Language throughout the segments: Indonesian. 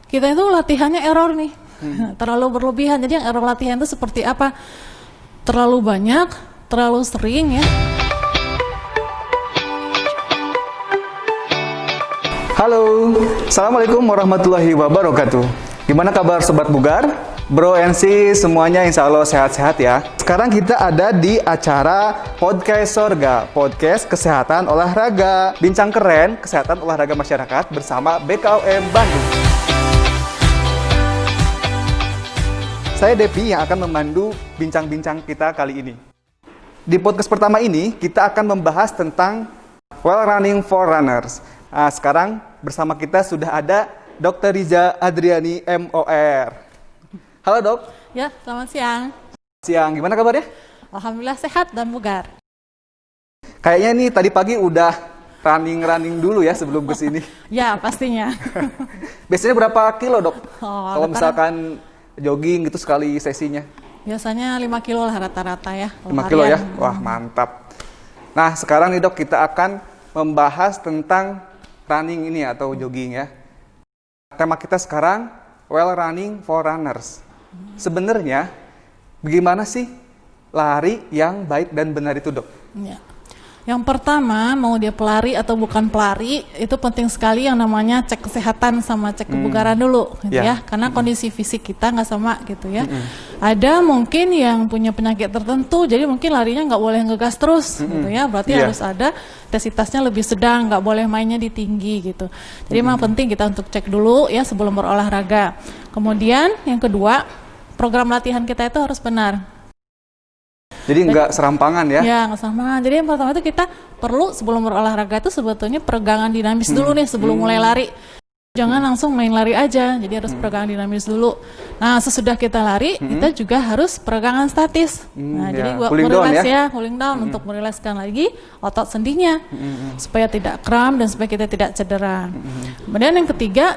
kita itu latihannya error nih, terlalu berlebihan. Jadi yang error latihan itu seperti apa? Terlalu banyak, terlalu sering ya. Halo, Assalamualaikum warahmatullahi wabarakatuh. Gimana kabar Sobat Bugar? Bro NC semuanya insya Allah sehat-sehat ya. Sekarang kita ada di acara Podcast Sorga, Podcast Kesehatan Olahraga. Bincang keren, kesehatan olahraga masyarakat bersama BKOM Bandung. Saya Devi yang akan memandu bincang-bincang kita kali ini. Di podcast pertama ini, kita akan membahas tentang Well Running for Runners. Nah, sekarang bersama kita sudah ada Dr. Riza Adriani MOR. Halo dok. Ya, selamat siang. Siang, gimana kabarnya? Alhamdulillah sehat dan bugar. Kayaknya nih tadi pagi udah running dulu ya sebelum kesini. Ya, pastinya. Biasanya berapa kilo dok? Kalau Rata-rata misalkan jogging gitu sekali sesinya? biasanya 5 kilo lah rata-rata ya. 5 kilo ya? Wah mantap. Nah sekarang nih dok kita akan membahas tentang running ini atau jogging ya. Tema kita sekarang Well Running for Runners. Sebenarnya bagaimana sih lari yang baik dan benar itu dok? Ya. Yang pertama, mau dia pelari atau bukan pelari, itu penting sekali yang namanya cek kesehatan sama cek kebugaran dulu, gitu ya. Karena kondisi fisik kita nggak sama, gitu ya. Ada mungkin yang punya penyakit tertentu, jadi mungkin larinya nggak boleh ngegas terus, gitu ya. Berarti harus ada intensitasnya lebih sedang, nggak boleh mainnya di tinggi, gitu. Jadi memang penting kita untuk cek dulu ya sebelum berolahraga. Kemudian yang kedua, program latihan kita itu harus benar. Jadi nggak serampangan ya? Ya, nggak sama. Jadi yang pertama itu kita perlu sebelum berolahraga itu sebetulnya peregangan dinamis dulu nih sebelum mulai lari. Jangan langsung main lari aja, jadi harus peregangan dinamis dulu. Nah, sesudah kita lari, kita juga harus peregangan statis. Nah, jadi buat merilas ya, cooling down untuk merilaskan lagi otot sendinya supaya tidak kram dan supaya kita tidak cedera. Kemudian yang ketiga,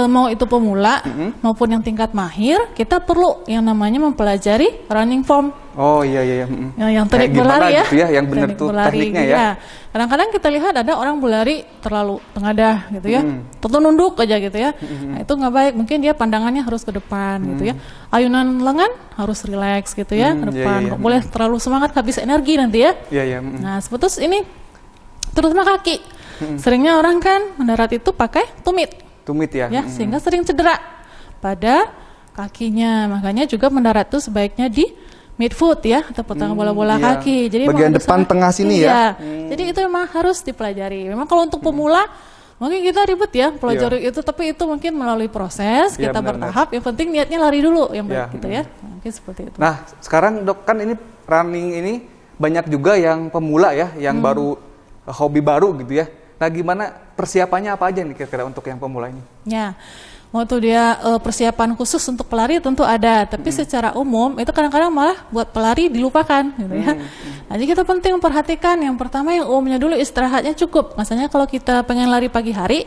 mau itu pemula maupun yang tingkat mahir, kita perlu yang namanya mempelajari running form. Oh iya. Yang teknik berlari ya, gitu ya, yang benar tuh tekniknya ya. Kadang-kadang kita lihat ada orang berlari terlalu tengadah gitu ya, atau nunduk aja gitu ya. Nah, itu nggak baik. Mungkin dia pandangannya harus ke depan gitu ya. Ayunan lengan harus rileks gitu ya, ke depan. Nggak boleh terlalu semangat, habis energi nanti ya. Nah, seputus ini terutama kaki. Seringnya orang kan mendarat itu pakai tumit ya, sehingga sering cedera pada kakinya. Makanya juga mendarat itu sebaiknya di midfoot ya, atau potongan bola-bola kaki. Jadi bagian depan tengah sini ya. Jadi itu memang harus dipelajari. Memang kalau untuk pemula mungkin kita ribet ya pelajari itu, tapi itu mungkin melalui proses kita bertahap. Yang penting niatnya lari dulu yang baik gitu ya. Mungkin seperti itu. Nah sekarang dok kan ini running ini banyak juga yang pemula ya, yang baru hobi baru gitu ya. Nah gimana persiapannya apa aja nih kira-kira untuk yang pemula ini? Ya. Waktu dia persiapan khusus untuk pelari tentu ada, tapi secara umum itu kadang-kadang malah buat pelari dilupakan gitu ya. Nah, jadi kita penting memperhatikan yang pertama yang umumnya dulu istirahatnya cukup. Misalnya kalau kita pengen lari pagi hari,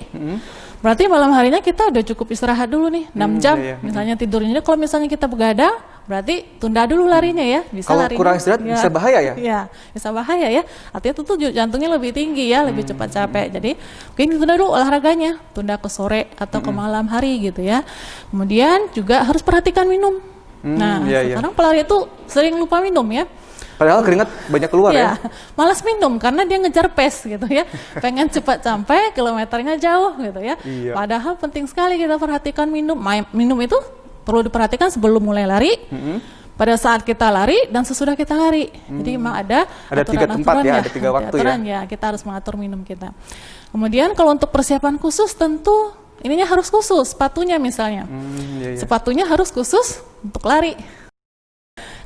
berarti malam harinya kita udah cukup istirahat dulu nih 6 jam misalnya tidurnya. Jadi kalau misalnya kita begadang, berarti tunda dulu larinya ya. Bisa kalau lari kurang istirahat bisa bahaya ya? Iya, bisa bahaya ya. Artinya tuh jantungnya lebih tinggi ya, lebih cepat capek. Jadi mungkin ditunda dulu olahraganya, tunda ke sore atau ke malam hari gitu ya. Kemudian juga harus perhatikan minum. Nah, sekarang pelari itu sering lupa minum ya. Padahal keringat banyak keluar ya. Malas minum karena dia ngejar pace gitu ya. Pengen cepat sampai, kilometernya jauh gitu ya. Padahal penting sekali kita perhatikan minum. Minum itu perlu diperhatikan sebelum mulai lari, pada saat kita lari dan sesudah kita lari. Jadi memang ada 3 tempat ya, ada 3 waktu ya. Kita harus mengatur minum kita. Kemudian kalau untuk persiapan khusus tentu ininya harus khusus, sepatunya misalnya. Sepatunya harus khusus untuk lari.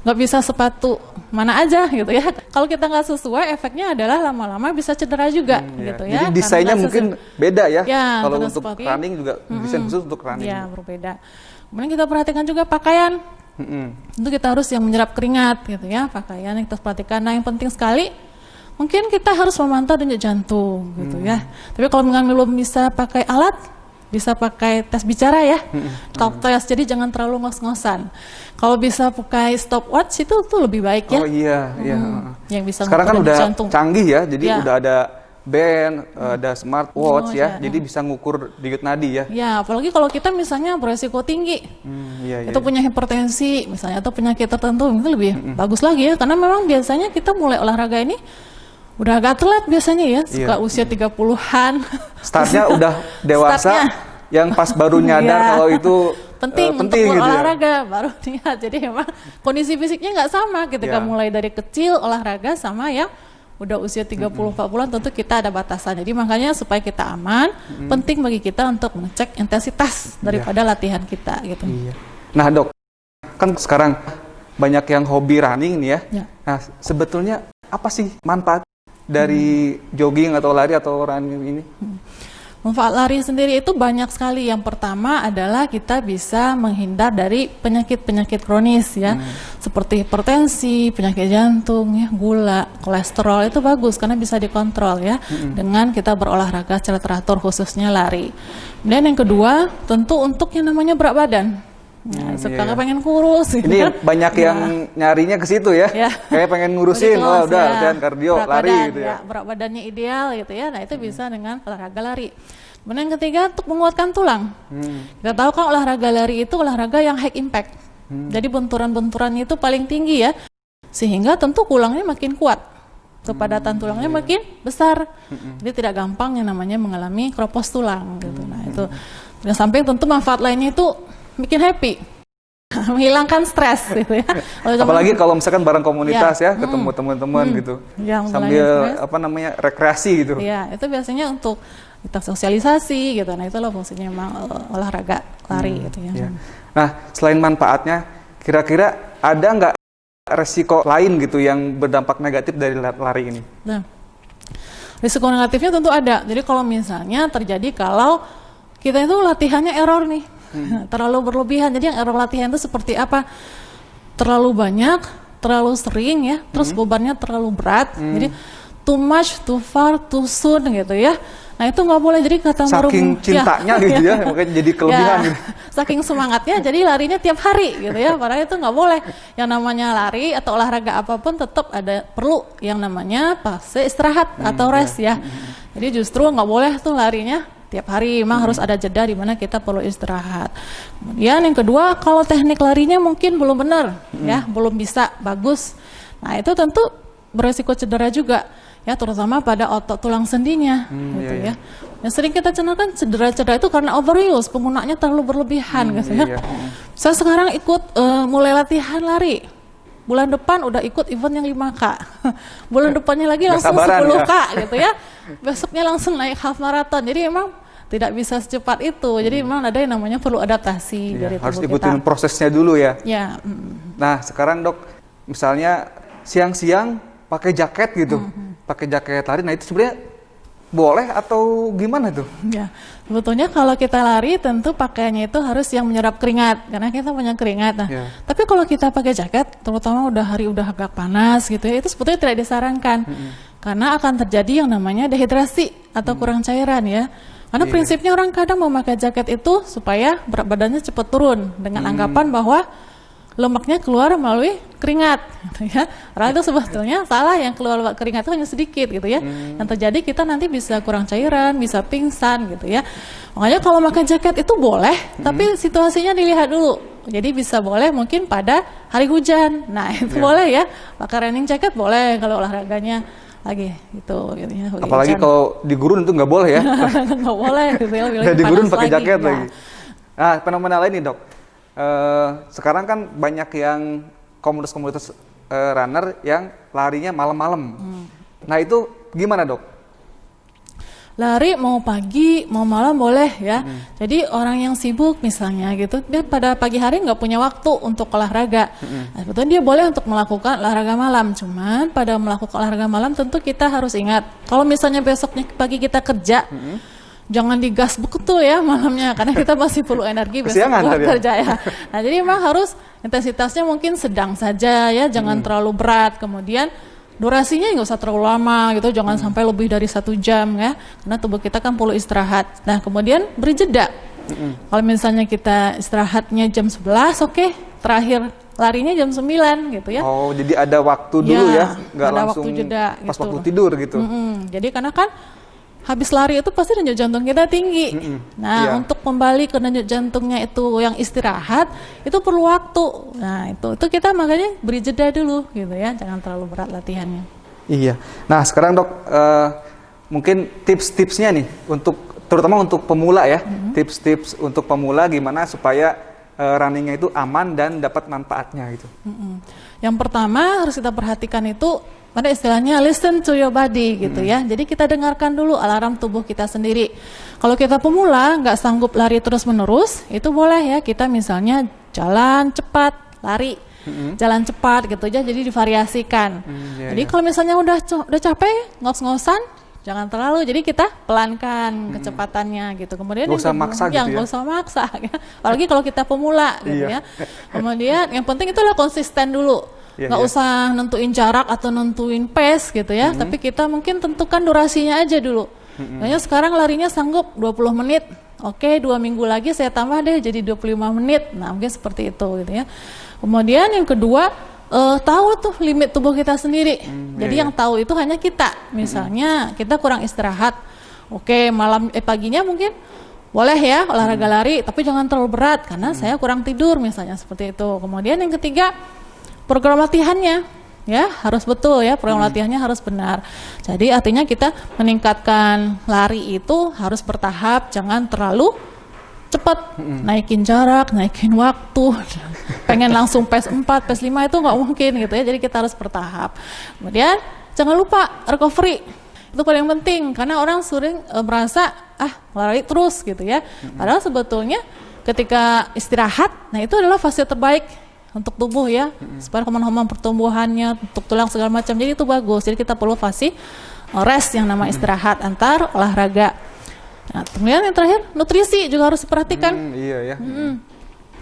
Nggak bisa sepatu mana aja gitu ya. Kalau kita nggak sesuai, efeknya adalah lama-lama bisa cedera juga gitu ya. Jadi desainnya mungkin beda ya. Kalau untuk sepatu, running juga desain khusus untuk running. Ya berbeda. Kemudian kita perhatikan juga pakaian. Tentu kita harus yang menyerap keringat gitu ya. Pakaian yang kita perhatikan. Nah yang penting sekali, mungkin kita harus memantau denyut jantung gitu ya. Tapi kalau belum bisa pakai alat, bisa pakai tes bicara ya, talk test, jadi jangan terlalu ngos-ngosan. Kalau bisa pakai stopwatch itu tuh lebih baik ya. Oh iya, Yang bisa sekarang kan udah jantung. Canggih ya, jadi udah ada band, ada smartwatch ya, ya. jadi bisa ngukur denyut nadi ya. Ya, apalagi kalau kita misalnya beresiko tinggi, Iya, itu punya hipertensi misalnya atau penyakit tertentu, itu lebih bagus lagi ya, karena memang biasanya kita mulai olahraga ini udah agak telat biasanya ya, suka usia 30-an. Startnya udah dewasa, Startnya. yang pas baru nyadar Iya. kalau itu penting untuk gitu ya. olahraga baru lihat. Jadi memang kondisi fisiknya nggak sama ketika Ya. mulai dari kecil olahraga sama yang udah usia 30-40-an, tentu kita ada batasan. Jadi makanya supaya kita aman, penting bagi kita untuk mengecek intensitas daripada latihan kita gitu. Iya. Nah dok, kan sekarang banyak yang hobi running nih ya. Ya. Nah sebetulnya apa sih manfaat dari jogging atau lari atau running ini? Manfaat lari sendiri itu banyak sekali. Yang pertama adalah kita bisa menghindar dari penyakit-penyakit kronis ya, seperti hipertensi, penyakit jantung, ya, gula, kolesterol. Itu bagus karena bisa dikontrol ya dengan kita berolahraga secara teratur, khususnya lari. Dan yang kedua, tentu untuk yang namanya berat badan. Nah, suka iya. pengen kurus. Gitu Ini kan. banyak yang nyarinya ke situ ya. Ya. Kayak pengen ngurusin, Betul, oh udah ya. latihan kardio, Berat lari badan, gitu ya. Berat badannya ideal gitu ya. Nah itu bisa dengan olahraga lari. Kemudian yang ketiga, untuk menguatkan tulang. Kita tahu kan olahraga lari itu olahraga yang high impact. Jadi benturan-benturannya itu paling tinggi ya. Sehingga tentu tulangnya makin kuat. Kepadatan tulangnya makin besar. Jadi tidak gampang yang namanya mengalami keropos tulang gitu. Nah itu. Dan samping tentu manfaat lainnya itu bikin happy. Menghilangkan stres gitu ya. Apalagi kalau misalkan bareng komunitas ya, ketemu teman-teman gitu. Ya, Sambil stres. apa namanya rekreasi gitu. Iya, itu biasanya untuk kita sosialisasi gitu. Nah, itulah fungsinya memang olahraga lari gitu ya. Iya. Nah, selain manfaatnya, kira-kira ada nggak resiko lain gitu yang berdampak negatif dari lari ini? Nah, risiko negatifnya tentu ada. Jadi kalau misalnya terjadi kalau kita itu latihannya error nih, terlalu berlebihan. Jadi yang error latihan itu seperti apa? Terlalu banyak, terlalu sering ya, terus bebannya terlalu berat. Jadi too much, too far, too soon gitu ya. Nah itu nggak boleh. Jadi kata Saking cintanya gitu ya, makanya jadi kelebihan gitu. Saking semangatnya, jadi larinya tiap hari gitu ya. Padahal itu nggak boleh. Yang namanya lari atau olahraga apapun tetap ada perlu yang namanya fase istirahat atau rest ya. Jadi justru nggak boleh tuh larinya tiap hari. Memang harus ada jeda di mana kita perlu istirahat. Kemudian yang kedua, kalau teknik larinya mungkin belum benar ya, belum bisa bagus. Nah itu tentu beresiko cedera juga. Ya terutama pada otot tulang sendinya gitu ya. Yang sering kita cenderkan cedera-cedera itu karena overuse, penggunaannya terlalu berlebihan gitu ya. Saya sekarang ikut mulai latihan lari. Bulan depan udah ikut event yang 5K. Bulan depannya lagi langsung 10K gitu ya. Besoknya langsung naik half marathon. Jadi memang tidak bisa secepat itu. Jadi memang ada yang namanya perlu adaptasi dari tubuh harus ikutin kita. prosesnya dulu ya. Ya. Nah, sekarang dok, misalnya siang-siang pakai jaket gitu. Pakai jaket lari, nah itu sebenarnya boleh atau gimana tuh? Ya, sebetulnya kalau kita lari tentu pakaiannya itu harus yang menyerap keringat karena kita punya keringat. Nah, tapi kalau kita pakai jaket, terutama udah agak panas gitu ya, itu sebetulnya tidak disarankan karena akan terjadi yang namanya dehidrasi atau kurang cairan ya. Karena prinsipnya orang kadang memakai jaket itu supaya berat badannya cepat turun dengan anggapan bahwa lemaknya keluar melalui keringat gitu ya. Padahal itu sebetulnya salah, yang keluar keringat itu hanya sedikit gitu ya. Yang terjadi kita nanti bisa kurang cairan, bisa pingsan gitu ya. Makanya kalau pakai jaket itu boleh, tapi situasinya dilihat dulu. Jadi bisa boleh mungkin pada hari hujan. Nah, itu boleh ya. Pakai running jacket boleh kalau olahraganya lagi gitu ya. Apalagi kalau di gurun itu nggak boleh ya. Nggak boleh gitu ya. Dan di gurun pakai jaket ya. lagi. Nah, fenomena lain nih dok. Sekarang kan banyak yang komunitas-komunitas runner yang larinya malam-malam. Nah itu gimana dok? Lari mau pagi mau malam boleh ya. Jadi orang yang sibuk misalnya gitu, dia pada pagi hari nggak punya waktu untuk olahraga. Nah, sebetulnya dia boleh untuk melakukan olahraga malam. Cuman pada melakukan olahraga malam tentu kita harus ingat, kalau misalnya besoknya pagi kita kerja, jangan digas betul ya malamnya, karena kita masih perlu energi besok buat kerja ya. Nah jadi memang harus intensitasnya mungkin sedang saja ya, jangan terlalu berat. Kemudian durasinya nggak usah terlalu lama gitu, jangan sampai lebih dari 1 jam ya, karena tubuh kita kan perlu istirahat. Nah kemudian beri jeda Kalau misalnya kita istirahatnya jam 11, oke, terakhir larinya jam 9 gitu ya. Oh, jadi ada waktu dulu ya, nggak ada langsung waktu jeda, pas gitu. waktu tidur gitu. Jadi karena kan habis lari itu pasti denyut jantung kita tinggi. Nah, untuk kembali ke denyut jantungnya itu yang istirahat, itu perlu waktu. Nah, itu kita makanya beri jeda dulu gitu ya, jangan terlalu berat latihannya. Iya. Nah, sekarang Dok, mungkin tips-tipsnya nih terutama untuk pemula ya. Tips-tips untuk pemula gimana supaya runningnya itu aman dan dapat manfaatnya gitu. Yang pertama harus kita perhatikan itu ada istilahnya listen to your body gitu ya. Jadi kita dengarkan dulu alarm tubuh kita sendiri. Kalau kita pemula nggak sanggup lari terus menerus, itu boleh ya kita misalnya jalan cepat, lari, jalan cepat gitu aja. Jadi divariasikan. Jadi kalau misalnya udah capek, ngos-ngosan, jangan terlalu. Jadi kita pelankan kecepatannya gitu. Kemudian nggak usah maksa gitu ya. Nggak usah maksa. Apalagi kalau kita pemula gitu ya. Kemudian yang penting itulah konsisten dulu. Nggak usah nentuin jarak atau nentuin pace gitu ya, tapi kita mungkin tentukan durasinya aja dulu. Kayaknya sekarang larinya sanggup 20 menit, oke 2 minggu lagi saya tambah deh jadi 25 menit, nah mungkin seperti itu gitu ya. Kemudian yang kedua, tahu tuh limit tubuh kita sendiri, jadi yang tahu itu hanya kita. Misalnya kita kurang istirahat, oke paginya mungkin boleh ya olahraga lari, tapi jangan terlalu berat karena saya kurang tidur misalnya seperti itu. Kemudian yang ketiga, program latihannya ya harus betul ya, program latihannya harus benar. Jadi artinya kita meningkatkan lari itu harus bertahap, jangan terlalu cepat, naikin jarak, naikin waktu, pengen langsung PES 4, PES 5 itu nggak mungkin gitu ya. Jadi kita harus bertahap. Kemudian jangan lupa recovery, itu paling penting karena orang sering merasa lari terus gitu ya. Padahal sebetulnya ketika istirahat, nah itu adalah fase terbaik untuk tubuh ya, supaya hormon-hormon pertumbuhannya, untuk tulang segala macam, jadi itu bagus. Jadi kita perlu fase rest yang nama istirahat antar olahraga. Nah, kemudian yang terakhir nutrisi juga harus diperhatikan. Iya ya.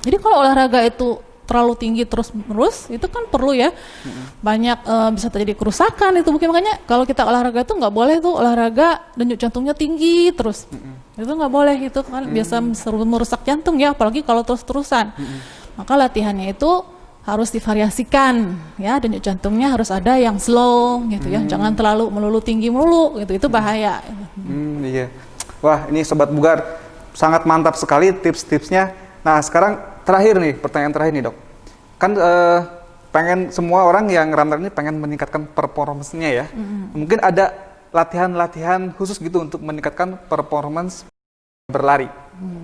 Jadi kalau olahraga itu terlalu tinggi terus menerus, itu kan perlu ya banyak bisa terjadi kerusakan itu mungkin. Makanya kalau kita olahraga itu nggak boleh tuh olahraga denyut jantungnya tinggi terus. Itu nggak boleh, itu kan biasa merusak jantung ya, apalagi kalau terus-terusan. Maka latihannya itu harus divariasikan ya, denyut jantungnya harus ada yang slow gitu ya, jangan terlalu melulu tinggi melulu gitu, itu bahaya. Iya. Wah, ini Sobat Bugar sangat mantap sekali tips-tipsnya. Nah, sekarang terakhir nih, pertanyaan terakhir nih Dok. Kan pengen semua orang yang runner ini pengen meningkatkan performance-nya ya. Mungkin ada latihan-latihan khusus gitu untuk meningkatkan performance berlari.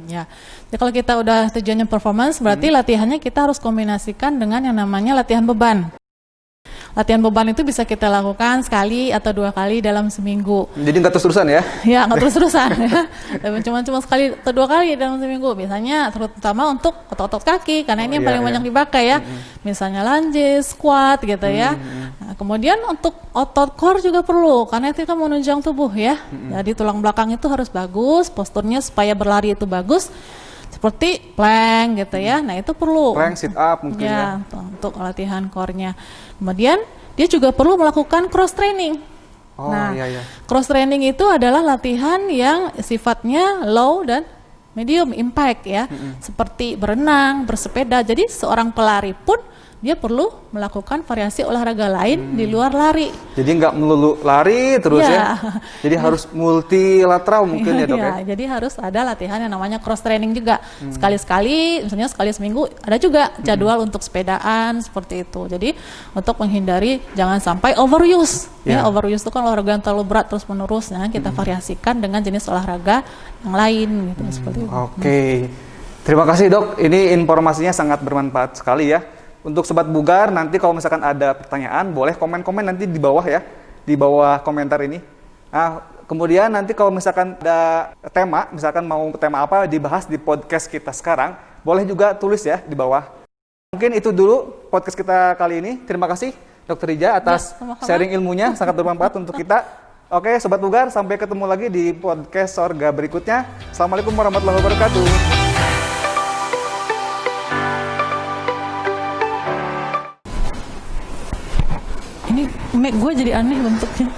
Ya, jadi kalau kita udah tujuannya performance, berarti latihannya kita harus kombinasikan dengan yang namanya latihan beban. Latihan beban itu bisa kita lakukan sekali atau 2 kali dalam seminggu. Jadi nggak terus-terusan ya? Ya, nggak terus-terusan ya. Cuma sekali atau 2 kali dalam seminggu. Biasanya terutama untuk otot-otot kaki, karena ini yang paling banyak dipakai ya. Misalnya lunges, squat gitu ya. Nah, kemudian untuk otot core juga perlu, karena itu kan menunjang tubuh ya. Jadi tulang belakang itu harus bagus, posturnya supaya berlari itu bagus. Seperti plank gitu ya, nah itu perlu. Plank, sit up mungkin ya. Untuk latihan core-nya. Kemudian dia juga perlu melakukan cross training. Cross training itu adalah latihan yang sifatnya low dan medium impact ya, seperti berenang, bersepeda. Jadi seorang pelari pun dia perlu melakukan variasi olahraga lain di luar lari. Jadi nggak melulu lari terus ya. Jadi harus multilateral mungkin ya Dok ya. Jadi harus ada latihan yang namanya cross training juga. Sekali-sekali, misalnya sekali seminggu ada juga jadwal untuk sepedaan seperti itu. Jadi untuk menghindari jangan sampai overuse. Ya, overuse itu kan olahraga yang terlalu berat terus menerus. Nah, kita variasikan dengan jenis olahraga yang lain gitu seperti itu. Oke. Terima kasih Dok. Ini informasinya sangat bermanfaat sekali ya. Untuk Sobat Bugar, nanti kalau misalkan ada pertanyaan, boleh komen-komen nanti di bawah ya, di bawah komentar ini. Nah, kemudian nanti kalau misalkan ada tema, misalkan mau tema apa dibahas di podcast kita sekarang, boleh juga tulis ya di bawah. Mungkin itu dulu podcast kita kali ini. Terima kasih Dr. Rija atas sharing ilmunya, sangat bermanfaat untuk kita. Oke, Sobat Bugar, sampai ketemu lagi di podcast Sorga berikutnya. Assalamualaikum warahmatullahi wabarakatuh. Ini mic gue jadi aneh bentuknya.